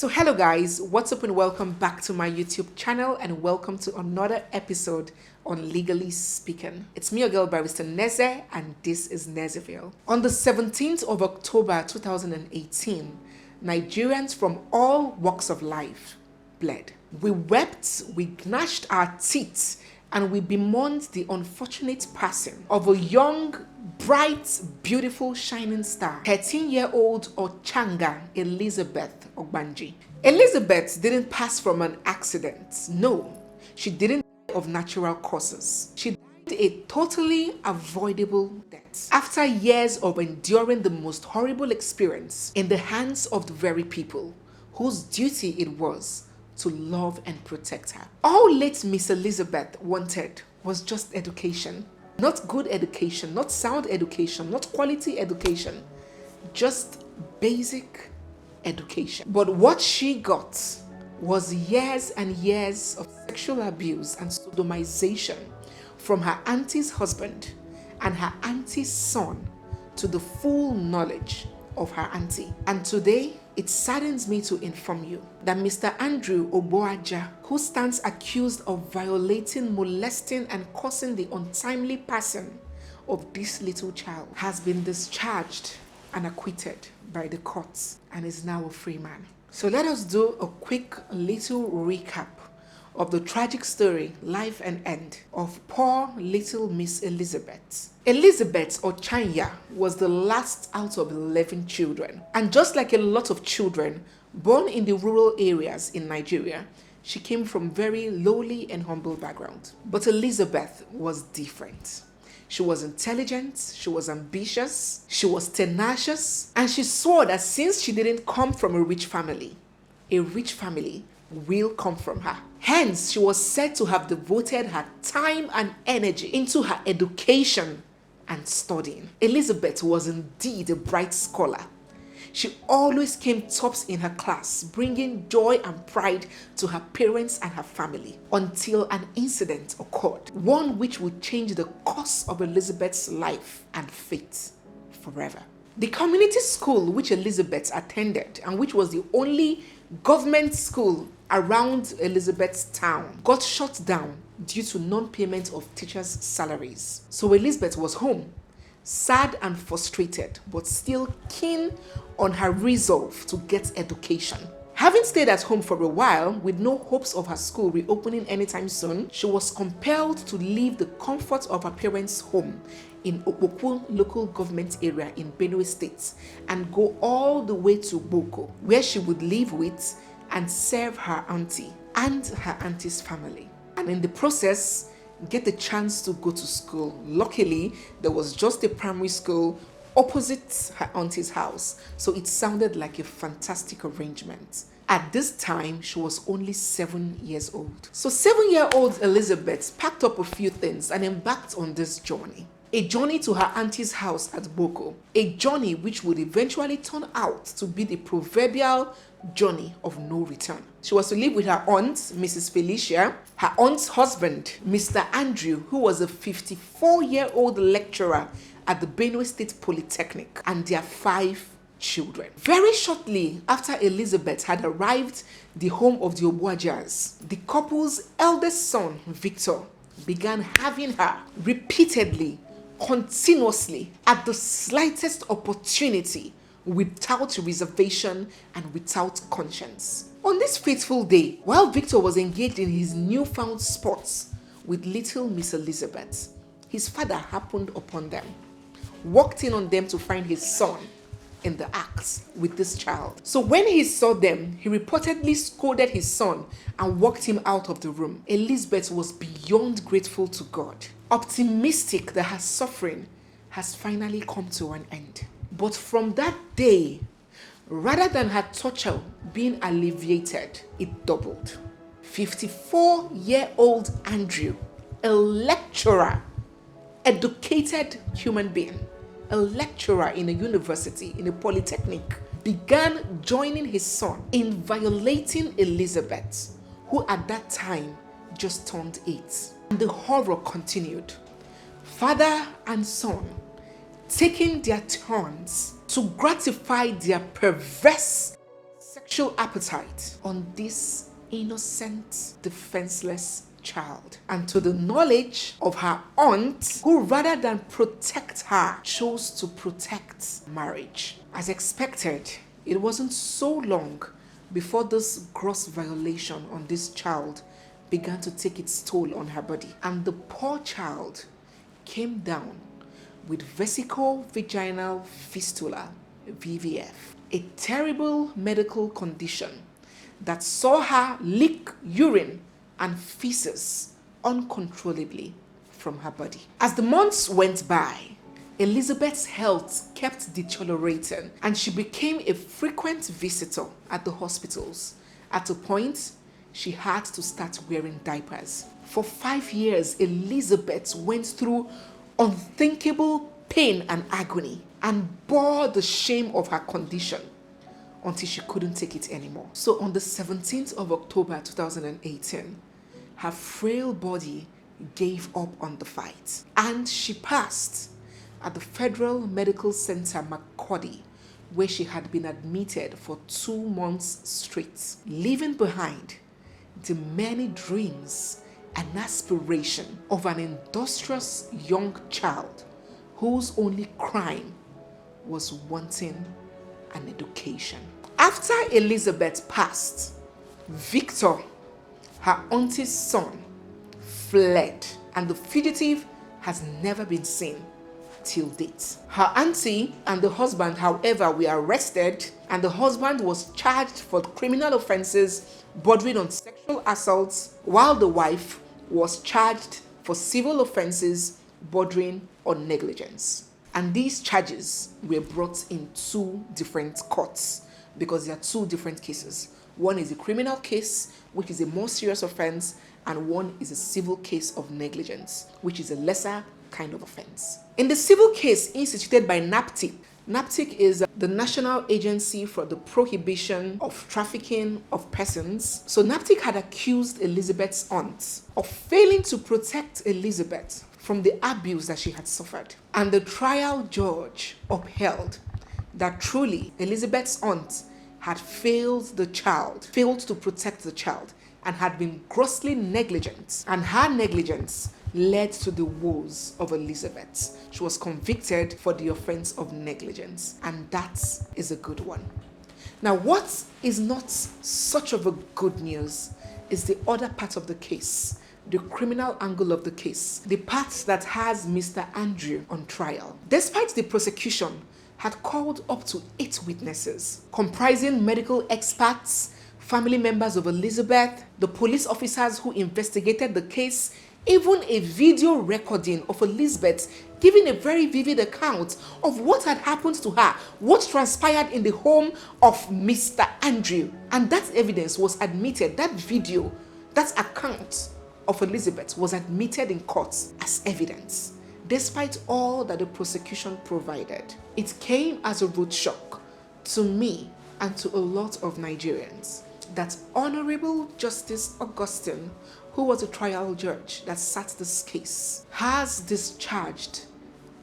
So hello guys, what's up and welcome back to my YouTube channel and welcome to another episode on Legally Speaking. It's me, your girl Barrister Neze, and this is Nezeville. On the 17th of October 2018, Nigerians from all walks of life bled. We wept, we gnashed our teeth, and we bemoaned the unfortunate passing of a young, bright, beautiful, shining star, 13-year-old OCHANYA Elizabeth OGBANJE. Elizabeth didn't pass from an accident. No, she didn't die of natural causes. She died a totally avoidable death after years of enduring the most horrible experience in the hands of the very people whose duty it was to love and protect her. All late Miss Elizabeth wanted was just education. Not good education, not sound education, not quality education, just basic education. But what she got was years and years of sexual abuse and sodomization from her auntie's husband and her auntie's son to the full knowledge of her auntie. And today, it saddens me to inform you that Mr. Andrew OGBANJE, who stands accused of violating, molesting, and causing the untimely passing of this little child, has been discharged and acquitted by the courts and is now a free man. So let us do a quick little recap of the tragic story, life and end of poor little Miss Elizabeth. Elizabeth OCHANYA was the last out of 11 children. And just like a lot of children born in the rural areas in Nigeria, she came from very lowly and humble background. But Elizabeth was different. She was intelligent, she was ambitious, she was tenacious, and she swore that since she didn't come from a rich family will come from her. Hence, she was said to have devoted her time and energy into her education and studying. Elizabeth was indeed a bright scholar. She always came tops in her class, bringing joy and pride to her parents and her family, until an incident occurred, one which would change the course of Elizabeth's life and fate forever. The community school which Elizabeth attended, and which was the only government school around Elizabeth's town, got shut down due to non-payment of teachers' salaries. So Elizabeth was home, sad and frustrated, but still keen on her resolve to get education. Having stayed at home for a while with no hopes of her school reopening anytime soon, she was compelled to leave the comfort of her parents' home in Okpoko local government area in Benue State and go all the way to Boko, where she would live with and serve her auntie and her auntie's family. And in the process, get the chance to go to school. Luckily, there was just a primary school opposite her auntie's house, so it sounded like a fantastic arrangement. At this time, she was only 7 years old. So 7-year-old Elizabeth packed up a few things and embarked on this journey. A journey to her auntie's house at Boko. A journey which would eventually turn out to be the proverbial journey of no return. She was to live with her aunt, Mrs. Felicia, her aunt's husband, Mr. Andrew, who was a 54-year-old lecturer at the Benue State Polytechnic, and their 5 children. Very shortly after Elizabeth had arrived the home of the OGBANJEs, the couple's eldest son, Victor, began having her repeatedly, continuously, at the slightest opportunity, without reservation and without conscience. On this fateful day, while Victor was engaged in his newfound sports with little Miss Elizabeth, his father happened upon them, walked in on them to find his son in the act with this child. So when he saw them, he reportedly scolded his son and walked him out of the room. Elizabeth was beyond grateful to God, optimistic that her suffering has finally come to an end. But from that day, rather than her torture being alleviated, it doubled. 54-year-old Andrew, a lecturer, educated human being, a lecturer in a university, in a polytechnic, began joining his son in violating Elizabeth, who at that time just turned 8. And the horror continued. Father and son taking their turns to gratify their perverse sexual appetite on this innocent, defenseless child, and to the knowledge of her aunt, who rather than protect her chose to protect marriage. As expected, it wasn't so long before this gross violation on this child began to take its toll on her body, and the poor child came down with vesico-vaginal fistula, VVF, a terrible medical condition that saw her leak urine and feces uncontrollably from her body. As the months went by, Elizabeth's health kept deteriorating, and she became a frequent visitor at the hospitals. At a point, she had to start wearing diapers. For 5 years, Elizabeth went through unthinkable pain and agony and bore the shame of her condition until she couldn't take it anymore. So on the 17th of October 2018, her frail body gave up on the fight, and she passed at the Federal Medical Center Makurdi, where she had been admitted for 2 months straight, leaving behind the many dreams and aspiration of an industrious young child whose only crime was wanting an education. After Elizabeth passed, Victor, her auntie's son, fled, and the fugitive has never been seen till date. Her auntie and the husband, however, were arrested, and the husband was charged for criminal offenses bordering on sexual assaults, while the wife was charged for civil offenses bordering on negligence. And these charges were brought in 2 different courts because there are 2 different cases. One is a criminal case, which is a more serious offense, and one is a civil case of negligence, which is a lesser kind of offense. In the civil case instituted by NAPTIP, NAPTIP is the National Agency for the Prohibition of Trafficking of Persons. So NAPTIP had accused Elizabeth's aunt of failing to protect Elizabeth from the abuse that she had suffered. And the trial judge upheld that truly Elizabeth's aunt had failed to protect the child, and had been grossly negligent. And her negligence led to the woes of Elizabeth. She was convicted for the offense of negligence, and that is a good one. Now, what is not such of a good news is the other part of the case, the criminal angle of the case, the part that has Mr. Andrew on trial. Despite the prosecution had called up to 8 witnesses, comprising medical experts, family members of Elizabeth, the police officers who investigated the case, even a video recording of Elizabeth giving a very vivid account of what had happened to her, what transpired in the home of Mr. Andrew. And that evidence was admitted, that video, that account of Elizabeth was admitted in court as evidence. Despite all that the prosecution provided, it came as a rude shock to me and to a lot of Nigerians that Honorable Justice Augustine, who was a trial judge that sat this case, has discharged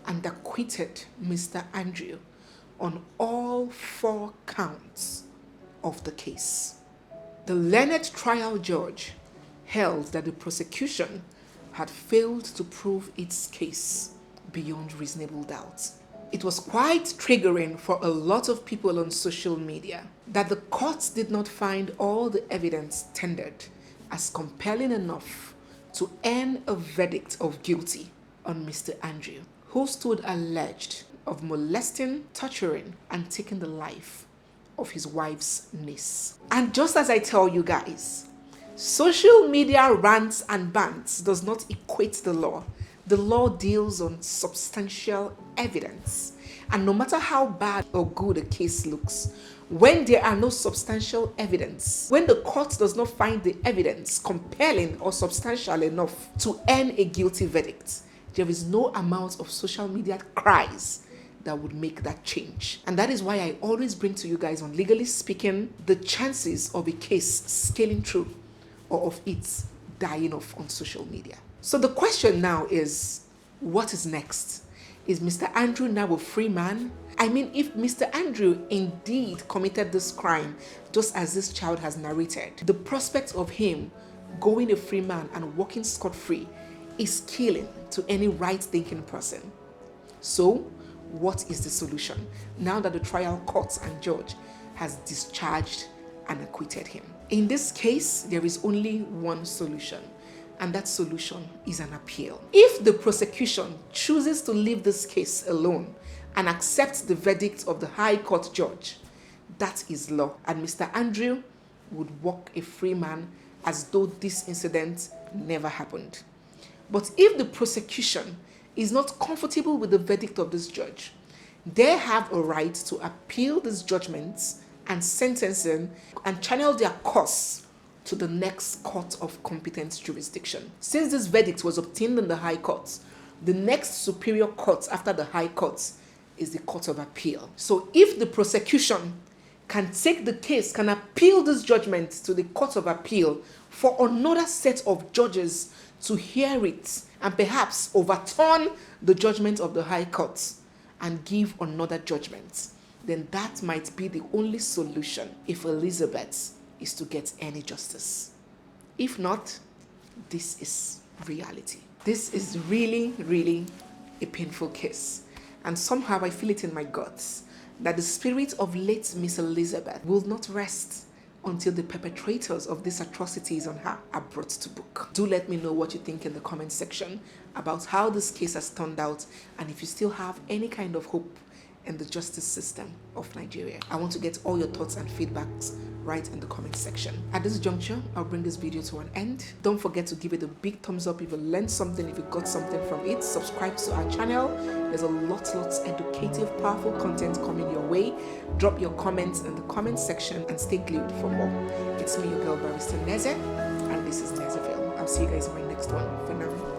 and acquitted Mr. Andrew on all 4 counts of the case. The learned trial judge held that the prosecution had failed to prove its case beyond reasonable doubt. It was quite triggering for a lot of people on social media that the courts did not find all the evidence tendered as compelling enough to earn a verdict of guilty on Mr. Andrew, who stood alleged of molesting, torturing, and taking the life of his wife's niece. And just as I tell you guys, social media rants and bants does not equate the law. The law deals on substantial evidence. And no matter how bad or good a case looks, when there are no substantial evidence, when the court does not find the evidence compelling or substantial enough to earn a guilty verdict, there is no amount of social media cries that would make that change. And that is why I always bring to you guys on Legally Speaking the chances of a case scaling through or of it dying off on social media. So the question now is, what is next? Is Mr. Andrew now a free man? I mean, if Mr. Andrew indeed committed this crime, just as this child has narrated, the prospect of him going a free man and walking scot-free is killing to any right-thinking person. So, what is the solution now that the trial court and judge has discharged and acquitted him? In this case, there is only one solution, and that solution is an appeal. If the prosecution chooses to leave this case alone and accepts the verdict of the High Court judge, that is law, and Mr. Andrew would walk a free man as though this incident never happened. But if the prosecution is not comfortable with the verdict of this judge, they have a right to appeal this judgment and sentencing and channel their cause to the next court of competent jurisdiction. Since this verdict was obtained in the High Court, the next superior court after the High Court is the Court of Appeal. So if the prosecution can take the case, can appeal this judgment to the Court of Appeal for another set of judges to hear it and perhaps overturn the judgment of the High Court and give another judgment, then that might be the only solution if Elizabeth is to get any justice. If not, this is reality. This is really, really a painful case. And somehow I feel it in my guts that the spirit of late Miss Elizabeth will not rest until the perpetrators of these atrocities on her are brought to book. Do let me know what you think in the comment section about how this case has turned out, and if you still have any kind of hope in the justice system of Nigeria. I want to get all your thoughts and feedbacks right in the comment section. At this juncture, I'll bring this video to an end. Don't forget to give it a big thumbs up if you learned something, if you got something from it. Subscribe to our channel. There's a lots educative, powerful content coming your way. Drop your comments in the comment section and stay glued for more. It's me, your girl, Barrister Neze, and this is Nezeville. I'll see you guys in my next one. For now.